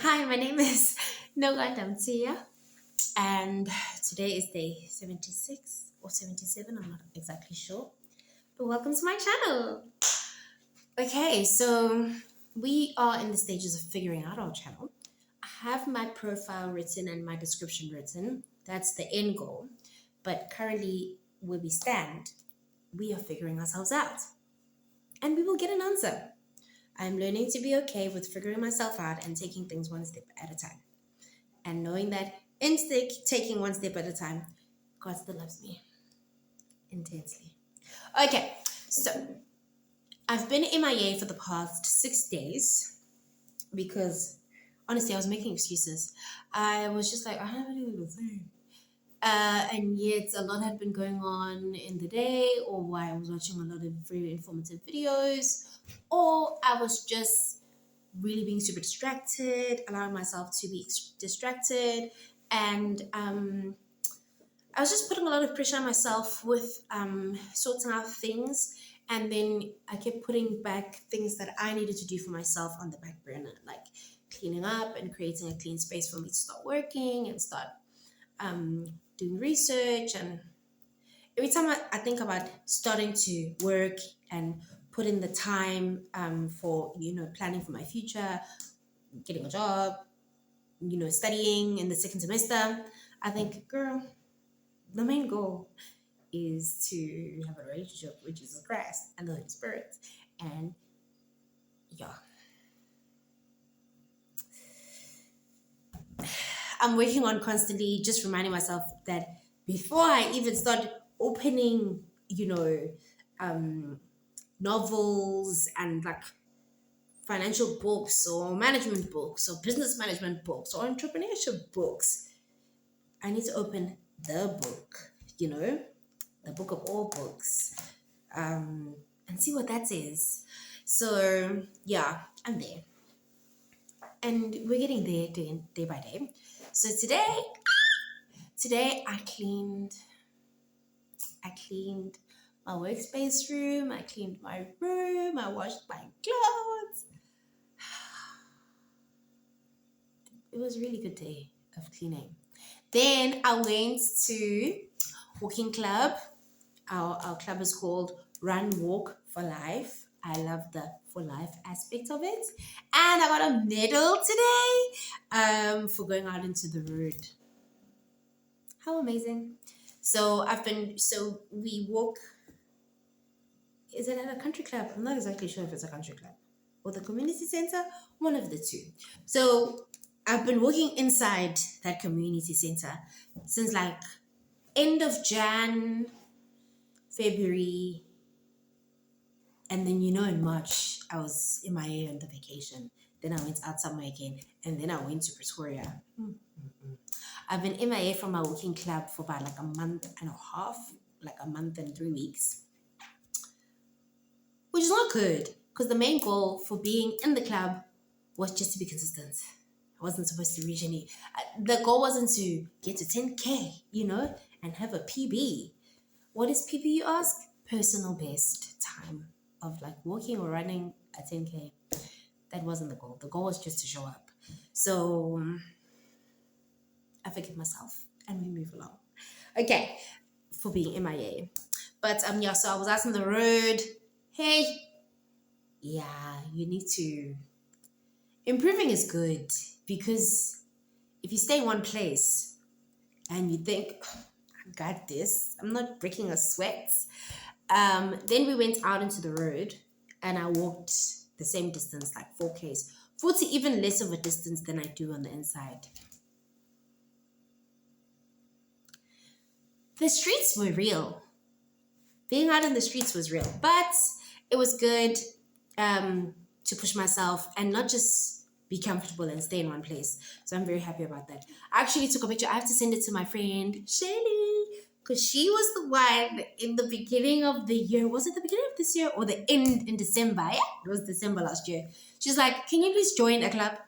Hi, my name is Noga Damtia, and today is day 76 or 77, I'm not exactly sure. But welcome to my channel. Okay, so we are in the stages of figuring out our channel. I have my profile written and my description written. That's the end goal. But currently, where we stand, we are figuring ourselves out. And we will get an answer. I'm learning to be okay with figuring myself out and taking things one step at a time. And knowing that taking one step at a time, God still loves me intensely. Okay, so I've been MIA for the past 6 days because honestly, I was making excuses. I was just like, I haven't even a thing. And yet, a lot had been going on in the day, or while I was watching a lot of very informative videos, or I was just really being super distracted, allowing myself to be distracted, and I was just putting a lot of pressure on myself with sorting out things, and then I kept putting back things that I needed to do for myself on the back burner, like cleaning up and creating a clean space for me to start working and start doing research. And every time I think about starting to work and put in the time for planning for my future, getting a job, studying in the second semester, I think, girl, the main goal is to have a relationship with Jesus Christ and the Holy Spirit. And yeah, I'm working on constantly just reminding myself that before I even start opening, novels and like financial books or management books or business management books or entrepreneurship books, I need to open the book, the book of all books, and see what that says. So yeah, I'm there, and we're getting there day by day. So today I cleaned my workspace room. I cleaned my room. I washed my clothes. It was a really good day of cleaning. Then I went to walking club. Our club is called Run Walk for Life. I love the for life aspect of it. And I got a medal today for going out into the road. How amazing. So we walk, is it at a country club? I'm not exactly sure if it's a country club or the community center, one of the two. So I've been walking inside that community center since like end of Jan, February, and then in March I was MIA on the vacation. Then I went out somewhere again, and then I went to Pretoria. I've been MIA from my walking club for about like a month and a half, like a month and 3 weeks, which is not good because the main goal for being in the club was just to be consistent. I wasn't supposed to reach any. The goal wasn't to get to 10K, and have a PB. What is PB, you ask? Personal best time of like walking or running a 10K. That wasn't the goal. The goal was just to show up. So I forgive myself and we move along. Okay, for being MIA. But yeah, so I was out on the road. Hey, yeah, you need to. Improving is good because if you stay in one place and you think, I got this, I'm not breaking a sweat. Then we went out into the road and I walked the same distance, like 4Ks, 40, even less of a distance than I do on the inside. The streets were real. Being out in the streets was real, but it was good to push myself and not just be comfortable and stay in one place. So I'm very happy about that. I actually took a picture. I have to send it to my friend Shelly because she was the one in the beginning of the year. Was it the beginning of this year or the end in December? Yeah, it was December last year. She's like, "Can you please join a club?"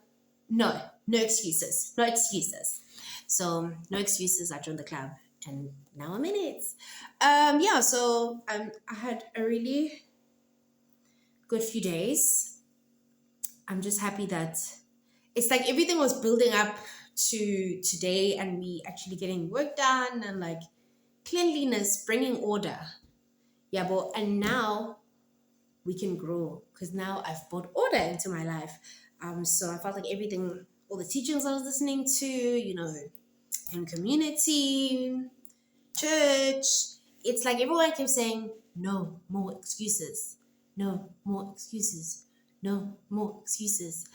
No, no excuses. No excuses. So no excuses. I joined the club and now I'm in it. Yeah, so I had a really good few days. I'm just happy that it's like everything was building up to today, and we actually getting work done and like cleanliness, bringing order. Yeah, but and now we can grow because now I've brought order into my life. So I felt like everything, all the teachings I was listening to, in community, church, it's like everyone kept saying, no more excuses, no more excuses, no more excuses.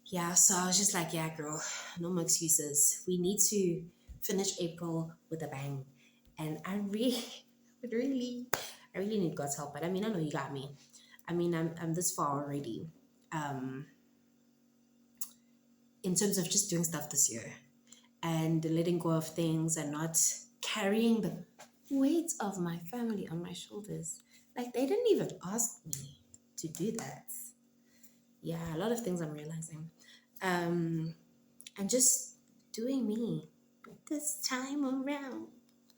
Yeah, so I was just like, yeah, girl, no more excuses. We need to finish April with a bang. And I really, really, I really need God's help. But I mean, I know you got me. I mean, I'm this far already. Um, in terms of just doing stuff this year and letting go of things and not carrying the weight of my family on my shoulders. Like they didn't even ask me to do that. Yeah, a lot of things I'm realizing. And just doing me this time around.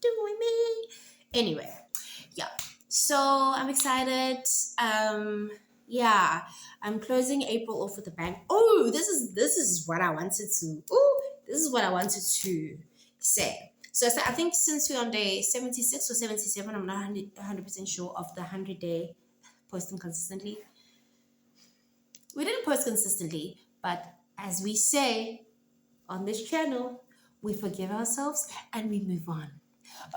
Doing me. Anyway, yeah. So I'm excited. Yeah, I'm closing April off with a bang. Oh, this is what I wanted to. Oh, this is what I wanted to say. So I think since we're on day 76 or 77, I'm not 100% sure of the 100-day posting consistently. We didn't post consistently, but as we say on this channel, we forgive ourselves and we move on.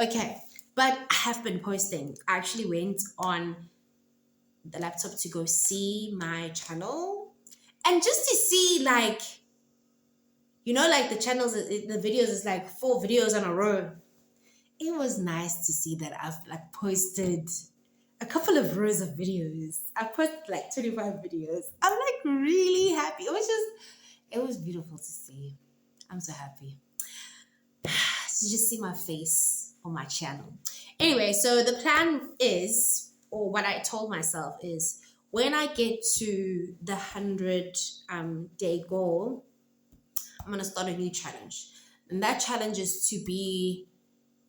Okay, but I have been posting. I actually went on the laptop to go see my channel and just to see, like, like the channels, the videos is like 4 videos in a row. It was nice to see that I've like posted a couple of rows of videos. I posted like 25 videos. I'm like really happy. It was beautiful to see. I'm so happy to just see my face on my channel. Anyway, so the plan is, or what I told myself is, when I get to the 100 day goal, I'm gonna start a new challenge, and that challenge is to be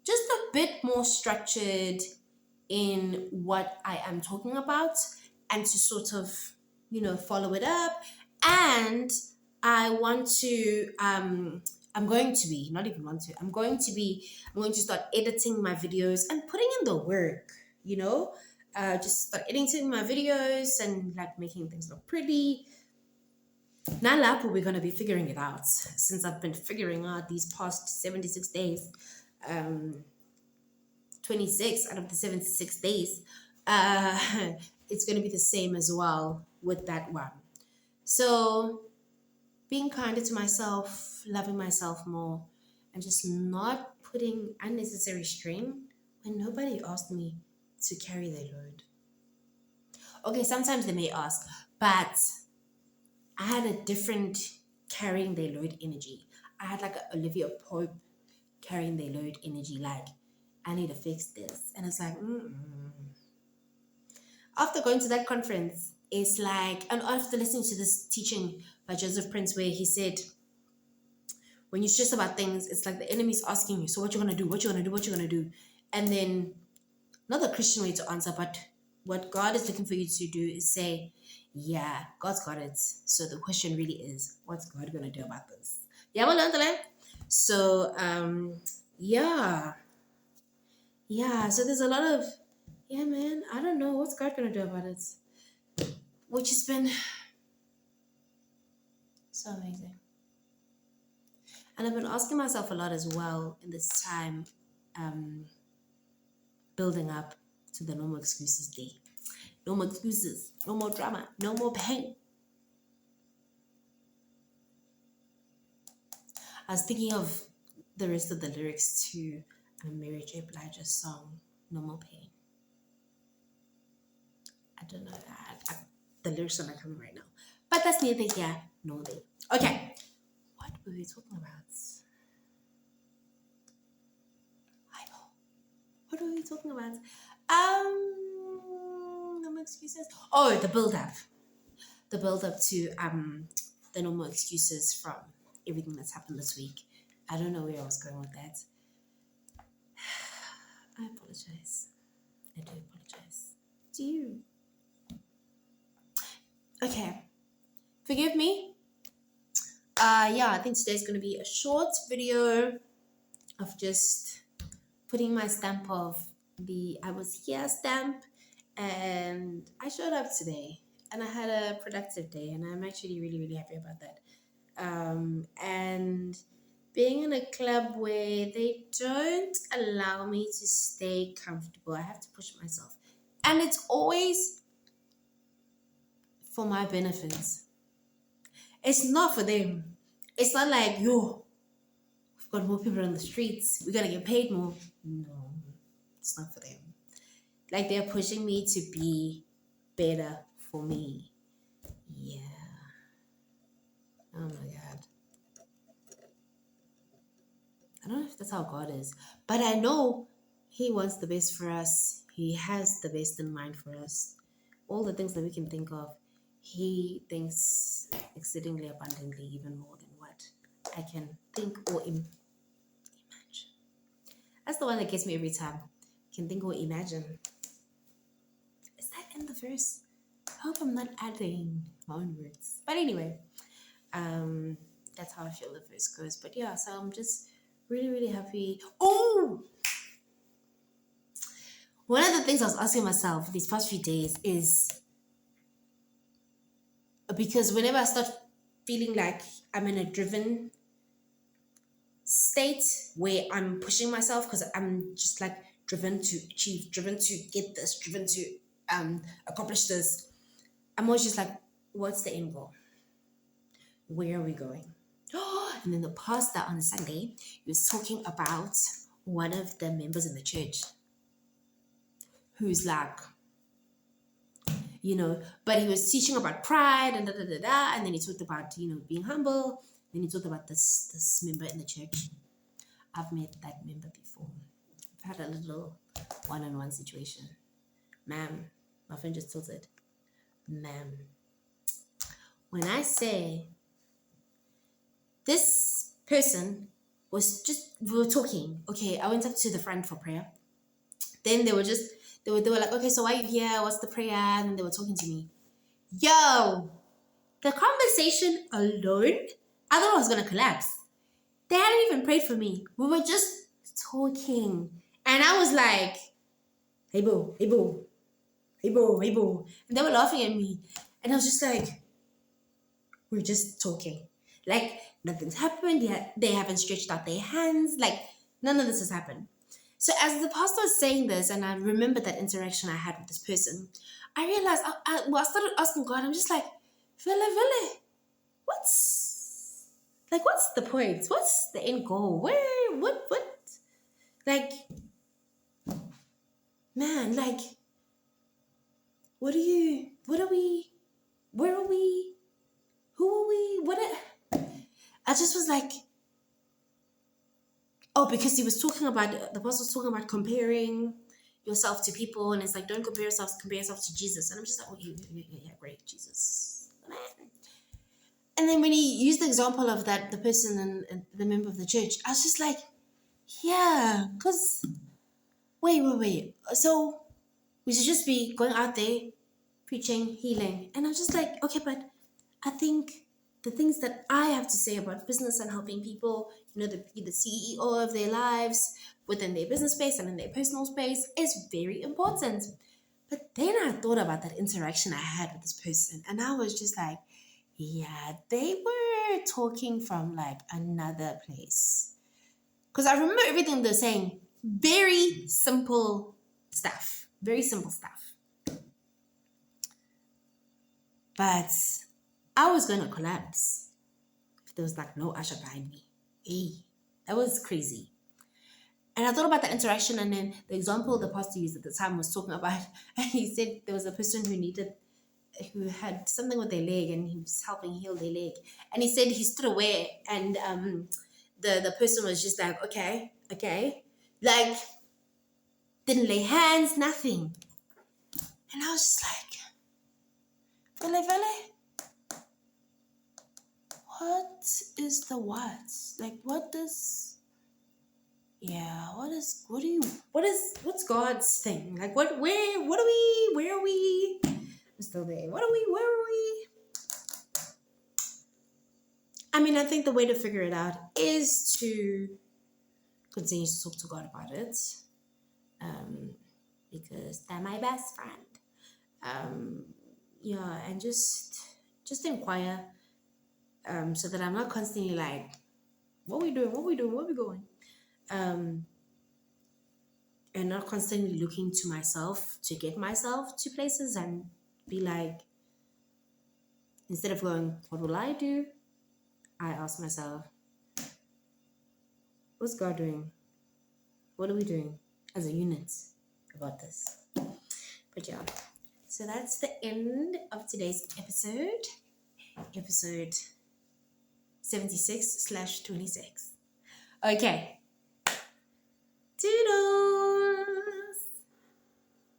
just a bit more structured in what I am talking about, and to sort of follow it up. And I want to I'm going to be not even want to I'm going to start editing my videos and putting in the work, just start editing my videos and like making things look pretty. Now lapo, we're going to be figuring it out, since I've been figuring out these past 76 days. 26 out of the 76 days, uh, it's going to be the same as well with that one. So being kinder to myself, loving myself more, and just not putting unnecessary strain when nobody asked me to carry their load. Okay, sometimes they may ask, but I had a different carrying their load energy. I had like a Olivia Pope carrying their load energy, like, I need to fix this. And it's like, after going to that conference, it's like, and after listening to this teaching by Joseph Prince, where he said, when you stress about things, it's like the enemy's asking you, so what you gonna do? What you gonna do? What you gonna do? And then, not the Christian way to answer, but what God is looking for you to do is say, yeah, God's got it. So the question really is, what's God gonna do about this? Yeah, well, so yeah. So there's a lot of, yeah, man, I don't know what's God gonna do about it, which has been so amazing. And I've been asking myself a lot as well in this time, building up to the No More Excuses Day. No more excuses, no more drama, no more pain. I was thinking of the rest of the lyrics to Mary J. Blige's song, No More Pain. I don't know that. The lyrics are not coming right now. But that's neither here nor there. Okay. What were we talking about? I know. What were we talking about? No more excuses. Oh, the build-up. The build-up to the No More Excuses from everything that's happened this week. I don't know where I was going with that. I apologize. I do apologize to you. Okay. Forgive me. Yeah, I think today's going to be a short video of just putting my stamp of the I was here stamp. And I showed up today and I had a productive day, and I'm actually really, really happy about that. And being in a club where they don't allow me to stay comfortable, I have to push myself. And it's always for my benefits. It's not for them. It's not like, yo, we've got more people on the streets, we gotta get paid more. No, it's not for them. Like, they're pushing me to be better for me. Yeah. Oh my God. I don't know if that's how God is, but I know He wants the best for us. He has the best in mind for us. All the things that we can think of, He thinks exceedingly abundantly, even more than what I can think or imagine. That's the one that gets me every time. Can think or imagine. Is that in the verse? I hope I'm not adding my own words. But anyway, that's how I feel the verse goes. But yeah, so I'm just really, really happy. Oh! One of the things I was asking myself these past few days is, because whenever I start feeling like I'm in a driven state where I'm pushing myself because I'm just like driven to achieve, driven to get this, driven to accomplish this, I'm always just like, what's the end goal? Where are we going? And then the pastor on Sunday, he was talking about one of the members in the church who's like, but he was teaching about pride and and then he talked about, being humble. Then he talked about this member in the church. I've met that member before. I've had a little one-on-one situation. Ma'am, my friend just tilted. Ma'am, when I say this person we were talking. Okay, I went up to the front for prayer. Then they were like, okay, so why are you here? What's the prayer? And they were talking to me. Yo, the conversation alone, I thought I was gonna collapse. They hadn't even prayed for me. We were just talking. And I was like, hey boo, hey boo, hey boo, hey boo. And they were laughing at me. And I was just like, we're just talking. Like, nothing's happened. They haven't stretched out their hands. Like, none of this has happened. So as the pastor was saying this, and I remember that interaction I had with this person, I realized, I started asking God, I'm just like, Vele, what's the point? What's the end goal? What? Like, man, like, where are we? Where are we? Who are we? I just was like, oh, because the pastor was talking about comparing yourself to people, and it's like, don't compare yourself to Jesus. And I'm just like, oh, yeah, great, Jesus. And then when he used the example of that, the person and the member of the church, I was just like, yeah, because, wait. So we should just be going out there, preaching, healing. And I was just like, okay, but I think the things that I have to say about business and helping people, to be the CEO of their lives within their business space and in their personal space is very important. But then I thought about that interaction I had with this person, and I was just like, yeah, they were talking from like another place. Because I remember everything they're saying. Very simple stuff. Very simple stuff. But I was going to collapse if there was like no usher behind me. Hey, that was crazy. And I thought about that interaction, and then the example the pastor used at the time was talking about, and he said there was a person who had something with their leg, and he was helping heal their leg. And he said he stood away, and the person was just like, okay. Like, didn't lay hands, nothing. And I was just like, Vele, what is the what? Like, what's God's thing? Like, where are we? I'm still there. Where are we? I mean, I think the way to figure it out is to continue to talk to God about it, um, because they're my best friend. Um, yeah, and just inquire, so that I'm not constantly like, what we doing, what we doing, where we going, um, and not constantly looking to myself to get myself to places and be like, instead of going, what will I do? I ask myself, what's God doing? What are we doing as a unit about this? But yeah, so that's the end of today's episode 76/26. Okay, toodles.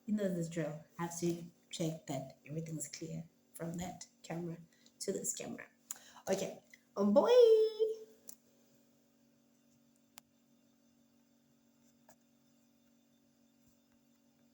You know this drill. I have to check that everything's clear from that camera to this camera. Okay, oh boy.